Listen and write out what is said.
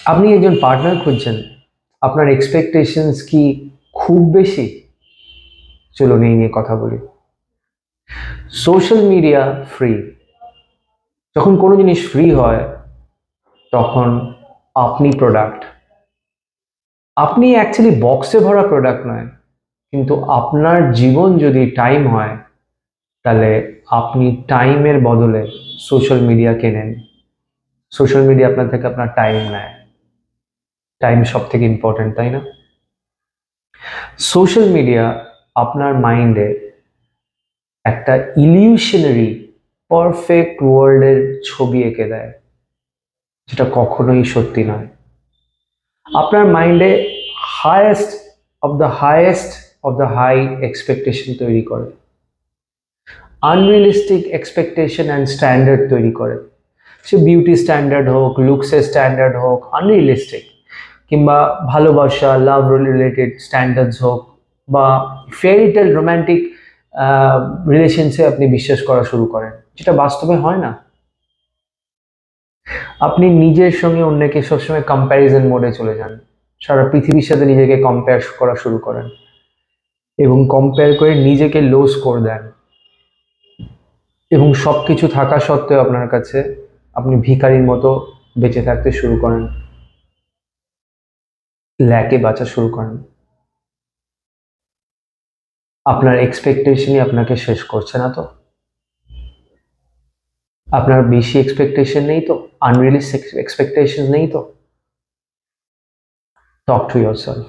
আপনি একজন পার্টনার খুঁজছেন, আপনার এক্সপেকটেশনস কি খুব বেশি? চলুন এই নিয়ে কথা বলি। Social media free. যখন কোনো জিনিস ফ্রি হয় তখন আপনি প্রোডাক্ট। আপনি অ্যাকচুয়ালি বক্সে ভরা প্রোডাক্ট নয়, কিন্তু আপনার জীবন যদি টাইম হয় তাহলে আপনি টাইমের বদলে সোশ্যাল মিডিয়া কেনেন। সোশ্যাল মিডিয়া আপনার থেকে আপনার টাইম নেয়। টাইম সব থেকে ইম্পর্টেন্ট, তাই না? সোশ্যাল মিডিয়া আপনার মাইন্ডে একটা ইলিউশনারি পারফেক্ট ওয়ার্ল্ডের ছবি এঁকে দেয়, যেটা কখনোই সত্যি নয়। আপনার মাইন্ডে highest highest of the high expectation তৈরি করে, আনরিয়েলিস্টিক এক্সপেকটেশন অ্যান্ড স্ট্যান্ডার্ড তৈরি করে। সে বিউটি স্ট্যান্ডার্ড হোক, লুকসের স্ট্যান্ডার্ড হোক, আনরিয়েলিস্টিক, কিংবা ভালোবাসা লাভ রিলেটেড স্ট্যান্ডার্ডস হোক, বা ফেয়ারিটেল রোম্যান্টিক রিলেশনশিপে আপনি বিশ্বাস করা শুরু করেন, যেটা বাস্তবে হয় না। আপনি নিজের সঙ্গে অন্যকে সবসময় কম্প্যারিজন মোডে চলে যান, সারা পৃথিবীর সাথে নিজেকে কম্পেয়ার করা শুরু করেন এবং কম্পেয়ার করে নিজেকে লো স্কোর দেন, এবং সব কিছু থাকা সত্ত্বেও আপনার কাছে আপনি ভিখারির মতো বেঁচে থাকতে শুরু করেন, ল্যাকে বাঁচা শুরু করেন। আপনার এক্সপেকটেশনই আপনাকে শেষ করছে না তো? আপনার বেশি এক্সপেকটেশন নেই তো? আনরিয়েলিস্টিক এক্সপেকটেশন নেই তো? Talk to yourself.